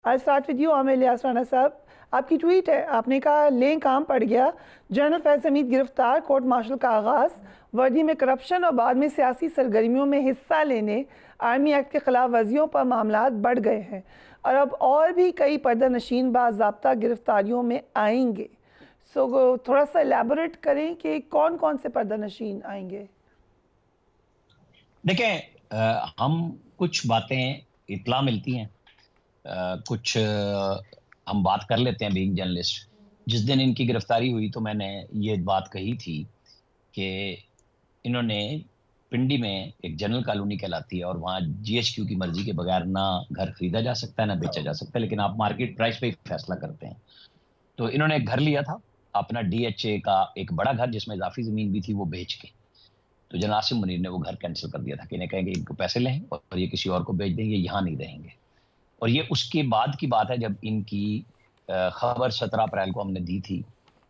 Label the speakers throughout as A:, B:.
A: I start with you Aamir Ilyas Rana साहब। आपकी tweet है, आपने कहा लें काम पड़ गया, जनरल फैज हमीद गिरफ्तार, कोर्ट मार्शल का आगाज़, वर्दी में करप्शन और बाद में सियासी सरगर्मियों में हिस्सा लेने आर्मी एक्ट के खिलाफ वर्जियों पर मामलात बढ़ गए हैं और अब और भी कई पर्दा नशीन बाज़ाब्ता गिरफ्तारियों में आएंगे। सो थोड़ा सा एलैबोरेट करें कि कौन कौन से पर्दा नशीन आएंगे।
B: देखें, हम कुछ बातें इत्ला मिलती हैं, कुछ हम बात कर लेते हैं बीइंग जर्नलिस्ट। जिस दिन इनकी गिरफ्तारी हुई तो मैंने ये बात कही थी कि इन्होंने पिंडी में एक जनरल कॉलोनी कहलाती है और वहाँ जीएचक्यू की मर्जी के बगैर ना घर खरीदा जा सकता है ना बेचा जा सकता है, लेकिन आप मार्केट प्राइस पे ही फैसला करते हैं। तो इन्होंने एक घर लिया था अपना डीएचए का, एक बड़ा घर जिसमें इजाफी जमीन भी थी, वो बेच के। तो जनरल आसिम मुनीर ने वो घर कैंसिल कर दिया था कि इन्हें कहेंगे इनको पैसे लें और ये किसी और को बेच देंगे, यहाँ नहीं रहेंगे। और ये उसके बाद की बात है जब इनकी खबर 17 अप्रैल को हमने दी थी,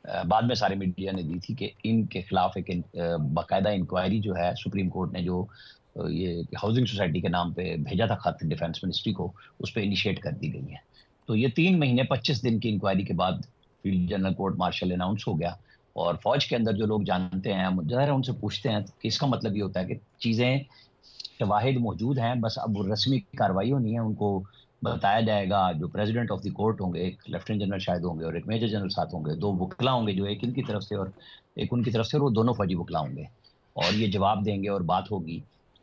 B: बाद में सारे मीडिया ने दी थी कि इनके खिलाफ एक बाकायदा इंक्वायरी जो है सुप्रीम कोर्ट ने जो ये हाउसिंग सोसाइटी के नाम पे भेजा था खत डिफेंस मिनिस्ट्री को, उस पर इनिशिएट कर दी गई है। तो ये 3 महीने 25 दिन की इंक्वायरी के बाद field general court martial announce हो गया। और फौज के अंदर जो लोग जानते हैं, हम ज़ाहिर है उनसे पूछते हैं कि इसका मतलब ये होता है कि चीज़ें शवाहिद मौजूद हैं, बस अब रस्मी कार्रवाई होनी है। उनको बताया जाएगा, जो प्रेसिडेंट ऑफ द कोर्ट होंगे, एक लेफ्टिनेंट जनरल शायद होंगे और एक मेजर जनरल साथ होंगे, 2 वकला होंगे, जो एक इनकी तरफ से और एक उनकी तरफ से, और वो दोनों फौजी वकला होंगे और ये जवाब देंगे और बात होगी।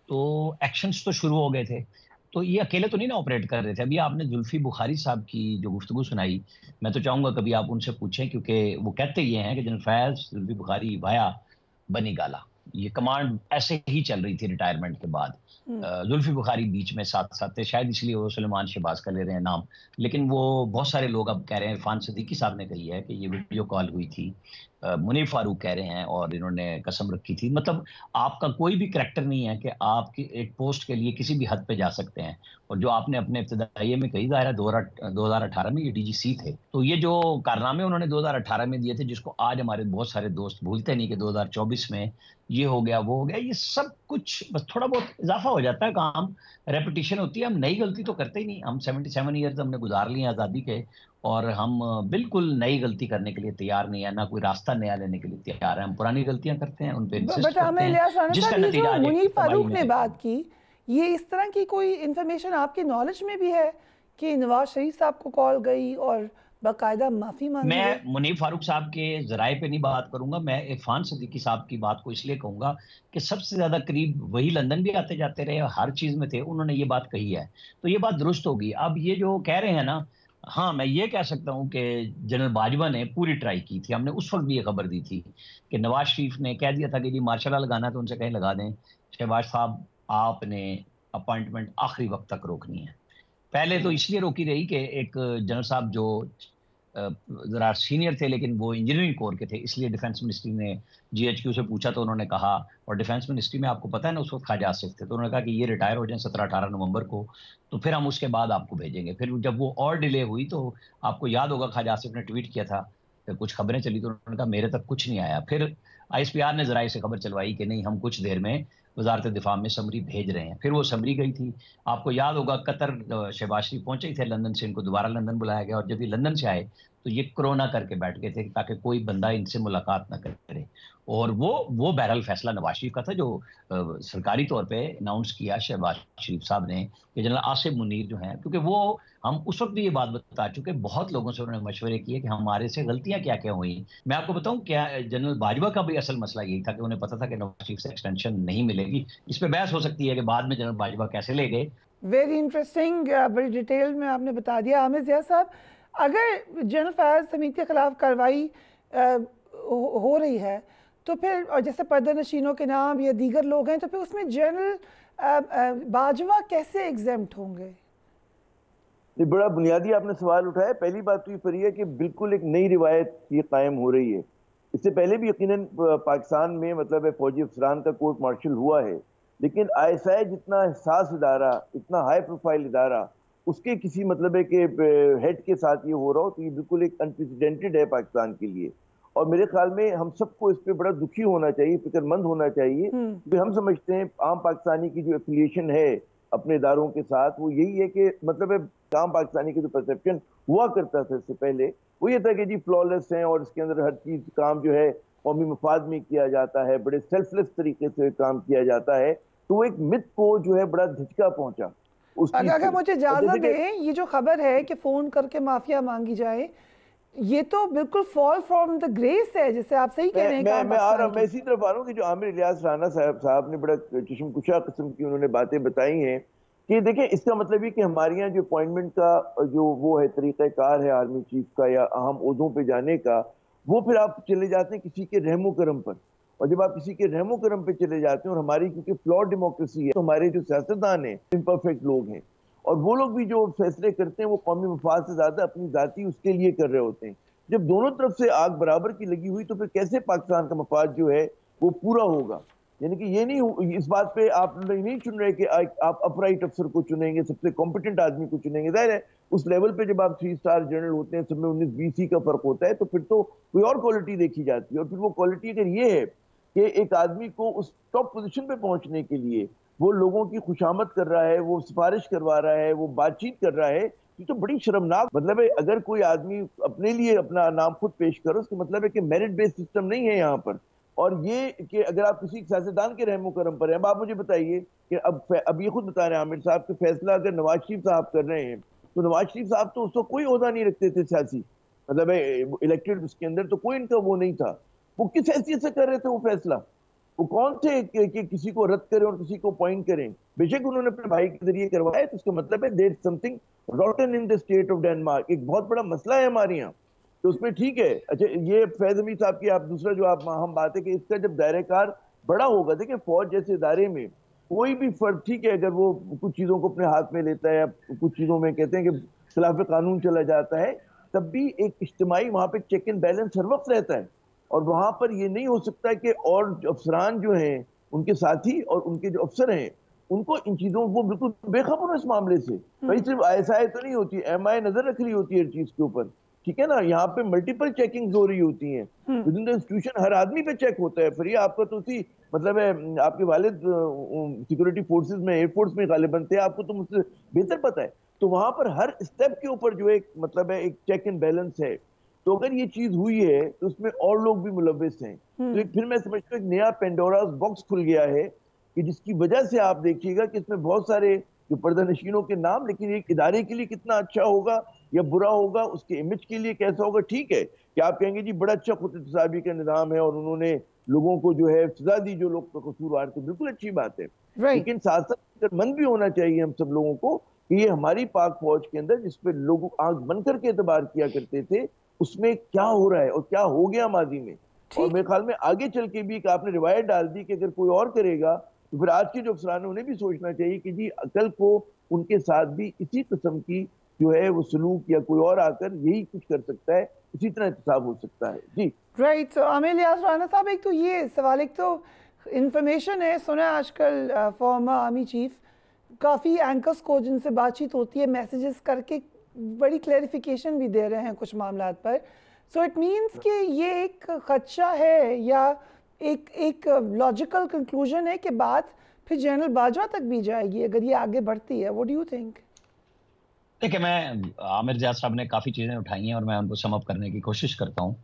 B: तो एक्शंस तो शुरू हो गए थे। तो ये अकेले तो नहीं ना ऑपरेट कर रहे थे। अभी आपने जुल्फी बुखारी साहब की जो गुफ्तगू सुनाई, मैं तो चाहूंगा कभी आप उनसे पूछें, क्योंकि वो कहते ये हैं कि जनरल फैज जुल्फी बुखारी वाया बनी गाला, ये कमांड ऐसे ही चल रही थी रिटायरमेंट के बाद। जुल्फी बुखारी बीच में साथ साथ थे, शायद इसलिए वो सुलेमान शहबाज का ले रहे हैं नाम, लेकिन वो बहुत सारे लोग अब कह रहे हैं, इरफान सदीकी साहब ने कही है कि ये वीडियो कॉल हुई थी, मुनीर फारूक कह रहे हैं और इन्होंने कसम रखी थी। मतलब आपका कोई भी करैक्टर नहीं है कि आपकी एक पोस्ट के लिए किसी भी हद पे जा सकते हैं। और जो आपने अपने इब्तदाइये में कही, ज़ाहिर है 2018 में ये डीजीसी थे, तो ये जो कारनामे उन्होंने 2018 में दिए थे, जिसको आज हमारे बहुत सारे दोस्त भूलते नहीं कि 2024 में ये हो गया वो हो गया, ये सब कुछ बस थोड़ा बहुत इजाफा हो जाता है, काम रेपिटेशन होती है। हम नई गलती तो करते ही नहीं। हम 77 ईयर्स हमने गुजार लिए आज़ादी के, और हम बिल्कुल नई गलती करने के लिए तैयार नहीं है, ना कोई रास्ता नया लेने के लिए तैयार है। हम पुरानी गलतियां करते हैं, उन पे इंसिस्ट
A: बट
B: करते
A: आमिर
B: हैं,
A: इलियास राना
B: जिसका
A: साहब, ये
B: नतीजा
A: जो
B: आज एक
A: मुनीर
B: तबाही
A: फारूक
B: में
A: ने
B: देखा
A: बात
B: है।
A: की, ये इस तरह की कोई इंफॉर्मेशन आपके नॉलेज में भी है कि नवाज शरीफ साहब को कॉल गई और बाकायदा माफ़ी मांगी गई?
B: मैं मुनीर फारूक साहब के जराए पे नहीं बात करूंगा, मैं इरफान सदीकी साहब की बात को इसलिए कहूंगा कि सबसे ज्यादा करीब वही लंदन भी आते जाते रहे और हर चीज में थे, उन्होंने ये बात कही है, तो ये बात दुरुस्त होगी। अब ये जो कह रहे हैं ना, हाँ मैं ये कह सकता हूं कि जनरल बाजवा ने पूरी ट्राई की थी। हमने उस वक्त भी ये खबर दी थी कि नवाज शरीफ ने कह दिया था कि जी मार्शल लॉ लगाना तो उनसे कहीं लगा दें, शहबाज साहब आपने अपॉइंटमेंट आखिरी वक्त तक रोकनी है। पहले तो इसलिए रोकी रही कि एक जनरल साहब जो जरा सीनियर थे, लेकिन वो इंजीनियरिंग कोर के थे, इसलिए डिफेंस मिनिस्ट्री ने जीएचक्यू से पूछा तो उन्होंने कहा, और डिफेंस मिनिस्ट्री में आपको पता है ना उस वक्त ख्वाजा आसिफ थे, तो उन्होंने कहा कि ये रिटायर हो जाएं 17-18 नवंबर को, तो फिर हम उसके बाद आपको भेजेंगे। फिर जब वो और डिले हुई तो आपको याद होगा ख्वाजा आसिफ ने ट्वीट किया था, फिर कुछ खबरें चली तो उन्होंने कहा मेरे तक कुछ नहीं आया। फिर आईएसपीआर ने जराये से खबर चलवाई कि नहीं हम कुछ देर में वजारत दिफा में समरी भेज रहे हैं। फिर वो समरी गई थी, आपको याद होगा कतर शहबाज शरीफ पहुंचे ही थे लंदन से, इनको दोबारा लंदन बुलाया गया, और जब ये लंदन से आए तो ये कोरोना करके बैठ गए थे ताकि कोई बंदा इनसे मुलाकात ना करे। और वो बहरहाल फैसला नवाज शरीफ का था, जो सरकारी तौर पे अनाउंस किया शहबाज शरीफ साहब ने कि जनरल आसिम मुनीर जो हैं, क्योंकि वो हम उस वक्त भी ये बात बता चुके, बहुत लोगों से उन्होंने मशवरे किए कि हमारे से गलतियां क्या क्या हुई। मैं आपको बताऊं क्या, जनरल बाजवा का भी असल मसला यही था कि उन्हें पता था कि नवाज शरीफ से एक्सटेंशन नहीं मिलेगी। इस पर बहस हो सकती है कि बाद में जनरल बाजवा कैसे ले गए।
A: वेरी इंटरेस्टिंग, बड़ी डिटेल में आपने बता दिया। आमिर ज़िया साहब, अगर जनरल फैज हमीद के खिलाफ कार्रवाई हो रही है तो फिर, और जैसे पर्दा नशीनों के नाम या दीगर लोग हैं, तो फिर उसमें जनरल बाजवा कैसे एग्जेम्प्ट होंगे?
C: ये बड़ा बुनियादी आपने सवाल उठाया। पहली बात तो ये पर है कि बिल्कुल एक नई रिवायत ये कायम हो रही है। इससे पहले भी यकीनन पाकिस्तान में मतलब फौजी अफसरान का कोर्ट मार्शल हुआ है, लेकिन आईएसआई जितना हसास इदारा, इतना हाई प्रोफाइल इदारा, उसके किसी मतलब है कि हेड के साथ ये हो रहा हो, तो ये बिल्कुल एक अनप्रेसिडेंटेड है पाकिस्तान के लिए। और मेरे ख्याल में हम सबको इस पर बड़ा दुखी होना चाहिए, फिक्रमंद होना चाहिए, क्योंकि हम समझते हैं आम पाकिस्तानी की जो एफिलिएशन है अपने इदारों के साथ, वो यही है कि मतलब है काम पाकिस्तानी की जो परसेप्शन हुआ करता था इससे पहले वो ये था कि जी फ्लॉलेस हैं और इसके अंदर हर चीज काम जो है कौमी मफाद में किया जाता है, बड़े सेल्फलेस तरीके से काम किया जाता है। तो वो एक मिथ को जो है बड़ा झटका पहुंचा उस चीज
A: अगर
C: से।
A: मुझे इजाजत दें, ये जो खबर है कि फोन करके माफिया मांगी जाए, ये तो बिल्कुल फॉल फ्रॉम द ग्रेस है, जिसे आप सही कह रहे हैं।
C: मैं आ रहा मैं इसी तरफ आ रहा हूँ कि जो आमिर इलियास राना साहब ने बड़ा चश्मकुशा किस्म की उन्होंने बातें बताई हैं कि देखें इसका मतलब ये कि हमारे यहाँ जो अपॉइंटमेंट का जो वो है तरीक़ाकार है आर्मी चीफ का या अहम ओहदों पे जाने का, वो फिर आप चले जाते हैं किसी के रहमो करम पर। और जब आप किसी के रहमो करम पे चले जाते हैं, और हमारी क्योंकि फ्लॉड डेमोक्रेसी है तो हमारे जो सियासतदान हैं इम्परफेक्ट लोग हैं, और वो लोग भी जो फैसले करते हैं वो कौमी मफाद से ज्यादा अपनी जाती उसके लिए कर रहे होते हैं। जब दोनों तरफ से आग बराबर की लगी हुई तो फिर कैसे पाकिस्तान का मफाद जो है वो पूरा होगा? यानी कि ये नहीं, इस बात पे आप नहीं चुन रहे कि आप अपराइट अफसर को चुनेंगे, सबसे कॉम्पिटेंट आदमी को चुनेंगे। जाहिर है उस लेवल पे जब आप 3 स्टार जनरल होते हैं, सब में 19-20 का फर्क होता है, तो फिर तो कोई और क्वालिटी देखी जाती है। और फिर वो क्वालिटी अगर ये है कि एक आदमी को उस टॉप पोजीशन पे पहुंचने के लिए वो लोगों की खुशामद कर रहा है, वो सिफारिश करवा रहा है, वो बातचीत कर रहा है, ये तो बड़ी शर्मनाक मतलब है। अगर कोई आदमी अपने लिए अपना नाम खुद पेश करो, उसका मतलब है कि मेरिट बेस्ड सिस्टम नहीं है यहाँ पर। और ये कि अगर आप किसी सियासतदान के रहमो करम पर हैं, अब आप मुझे बताइए कि अब ये खुद बता रहे हैं आमिर साहब कि फैसला अगर नवाज शरीफ साहब कर रहे हैं, तो नवाज शरीफ साहब तो उसको कोई ओहदा नहीं रखते थे सियासी, मतलब इलेक्टेड उसके अंदर तो कोई इनका वो नहीं था। वो किस हैसियत से कर रहे थे वो फैसला? वो कौन थे कि किसी को रद्द करें और किसी को पॉइंट करें? बेशक उन्होंने अपने भाई के जरिए करवाया, तो उसका मतलब है there something rotten in the state of Denmark. एक बहुत बड़ा मसला है हमारे यहाँ, तो उसमें ठीक है। अच्छा, ये फैज हमीद साहब की आप दूसरा जो आप हम बात है कि इसका जब दायरेकार बड़ा होगा, देखिए फौज जैसे इदारे में कोई भी फर्द, ठीक है, अगर वो कुछ चीजों को अपने हाथ में लेता है या कुछ चीजों में कहते हैं कि खिलाफ कानून चला जाता है, तब भी एक इज्तिमाई वहां पे चेक एंड बैलेंस हर वक्त रहता है। और वहां पर ये नहीं हो सकता कि और अफसरान जो हैं, उनके साथी और उनके जो अफसर हैं, उनको इन चीजों वो बिल्कुल बेखबर हो इस मामले से। भाई सिर्फ ISI तो नहीं होती, MI नजर रख रही होती है हर चीज के ऊपर, ठीक है ना? यहाँ पे मल्टीपल चेकिंग हो रही होती हैं विद इन द इंस्टीट्यूशन, हर आदमी पे चेक होता है। फिर ये आपका तो उसी मतलब है, आपके वालिद सिक्योरिटी फोर्सेस में, एयरफोर्स में गालिबन थे, आपको तो मुझसे बेहतर पता है। तो वहां पर हर स्टेप के ऊपर जो एक मतलब है एक चेक एंड बैलेंस है। तो अगर ये चीज हुई है तो उसमें और लोग भी मुलव्विस हैं। तो एक फिर मैं समझता हूँ एक नया पेंडोरास बॉक्स खुल गया है कि जिसकी वजह से आप देखिएगा कि इसमें बहुत सारे जो पर्दानशीनों के नाम, लेकिन एक इदारे के लिए कितना अच्छा होगा या बुरा होगा, उसके इमेज के लिए कैसा होगा। ठीक है कि आप कहेंगे जी बड़ा अच्छा खुद एहतसाबी का निज़ाम है और उन्होंने लोगों को जो है सजा दी जो लोग कसूरवार थे, बिल्कुल अच्छी बात है। लेकिन साथ साथ मन भी होना चाहिए हम सब लोगों को कि ये हमारी पाक फौज के अंदर जिसपे लोग आंख बंद करके एतबार किया करते थे, उसमें क्या हो रहा है और क्या हो गया माजी में। और मेरे ख्याल में आगे चल के भी आपने रिवायत डाल दी कि अगर कोई और करेगा तो फिर आज के जो अफसरान है उन्हें भी सोचना चाहिए कि जी कल को उनके साथ भी इसी किस्म की जो है वो सलूक या कोई और आकर यही कुछ कर सकता है, इसी तरह एहतसाब हो सकता है। जी
A: राइट। सो आमिर इलियास राना साहब, एक तो ये सवाल, एक तो इंफॉर्मेशन है, सुना आजकल फॉर्मर आर्मी चीफ काफ़ी एंकर्स को जिनसे बातचीत होती है मैसेजेस करके बड़ी क्लैरिफिकेशन भी दे रहे हैं कुछ मामलात पर। सो इट मीन्स कि ये एक खदशा है या एक लॉजिकल कंक्लूजन है कि बात फिर जनरल बाजवा तक भी जाएगी अगर ये आगे बढ़ती है। What do you think?
B: देखिए, मैं आमिर जाद साहब ने काफ़ी चीज़ें उठाई हैं और मैं उनको सम अप करने की कोशिश करता हूँ।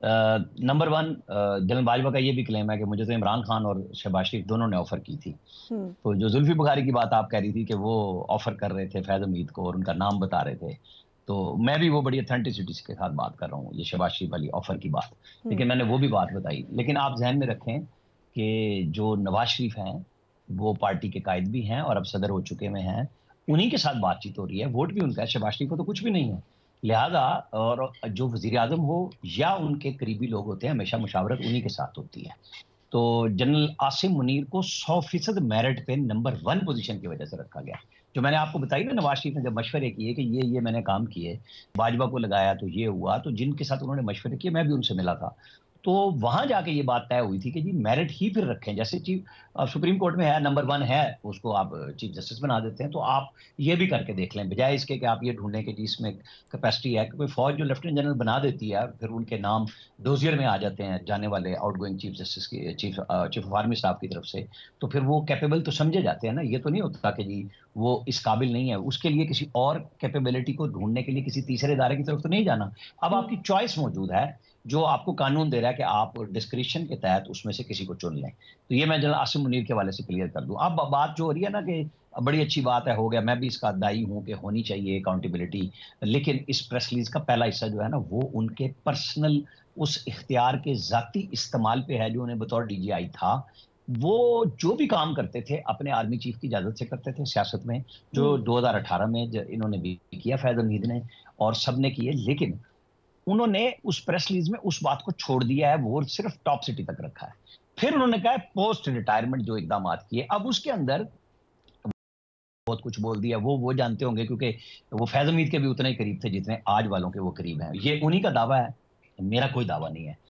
B: नंबर 1, जनरल बाजवा का ये भी क्लेम है कि मुझे तो इमरान खान और शहबाज शरीफ दोनों ने ऑफर की थी। तो जो जुल्फी बुखारी की बात आप कह रही थी कि वो ऑफर कर रहे थे फैज हमीद को और उनका नाम बता रहे थे, तो मैं भी वो बड़ी अथेंटिसिटी के साथ बात कर रहा हूँ, ये शहबाज शरीफ वाली ऑफर की बात। लेकिन मैंने वो भी बात बताई। लेकिन आप जहन में रखें कि जो नवाज शरीफ हैं वो पार्टी के कायद भी हैं और अब सदर हो चुके हुए हैं, उन्हीं के साथ बातचीत हो रही है, वोट भी उनका है। शहबाज शरीफ को तो कुछ भी नहीं है। लिहाजा और जो वजीर आजम हो या उनके करीबी लोग होते हैं, हमेशा मुशावरत उन्हीं के साथ होती है। तो जनरल आसिम मुनीर को 100% मेरिट पे नंबर 1 पोजीशन की वजह से रखा गया। जो मैंने आपको बताई ना, नवाज शरीफ ने जब मशवरे किए कि ये मैंने काम किए, बाजवा को लगाया तो ये हुआ, तो जिनके साथ उन्होंने मशवरे किए मैं भी उनसे मिला था, तो वहां जाके ये बात तय हुई थी कि जी मेरिट ही फिर रखें। जैसे सुप्रीम कोर्ट में है नंबर 1 है, उसको आप चीफ जस्टिस बना देते हैं, तो आप ये भी करके देख लें, बजाय इसके कि आप ये ढूंढें कि जी इसमें कैपेसिटी है। कोई फौज जो लेफ्टिनेंट जनरल बना देती है फिर उनके नाम डोजियर में आ जाते हैं जाने वाले आउटगोइंग चीफ जस्टिस की चीफ ऑफ आर्मी स्टाफ की तरफ से, तो फिर वो कैपेबल तो समझे जाते हैं ना। ये तो नहीं होता कि जी वो इस काबिल नहीं है, उसके लिए किसी और कैपेबिलिटी को ढूंढने के लिए किसी तीसरे इदारे की तरफ तो नहीं जाना। अब आपकी चॉइस मौजूद है, जो आपको कानून दे रहा है कि आप डिस्क्रिप्शन के तहत उसमें से किसी को चुन लें। तो ये मैं जनरल आसिम मुनीर के हवाले से क्लियर कर दूं। अब बात जो हो रही है ना कि बड़ी अच्छी बात है, हो गया, मैं भी इसका दाई हूं कि होनी चाहिए अकाउंटेबिलिटी, लेकिन इस प्रेस रिलीज का पहला हिस्सा जो है ना वो उनके पर्सनल उस इख्तियार के जाती इस्तेमाल पे है जो उन्हें बतौर डीजीआई था। वो जो भी काम करते थे अपने आर्मी चीफ की इजाजत से करते थे सियासत में, जो 2018 में इन्होंने भी किया फैज हमीद ने और सब ने किए, लेकिन उन्होंने उस प्रेस रिलीज में उस बात को छोड़ दिया है, वो सिर्फ टॉप सिटी तक रखा है। फिर उन्होंने कहा पोस्ट रिटायरमेंट जो इकदाम किए, अब उसके अंदर बहुत कुछ बोल दिया। वो जानते होंगे क्योंकि वो फैज हमीद के भी उतने ही करीब थे जितने आज वालों के वो करीब हैं। ये उन्हीं का दावा है, मेरा कोई दावा नहीं है।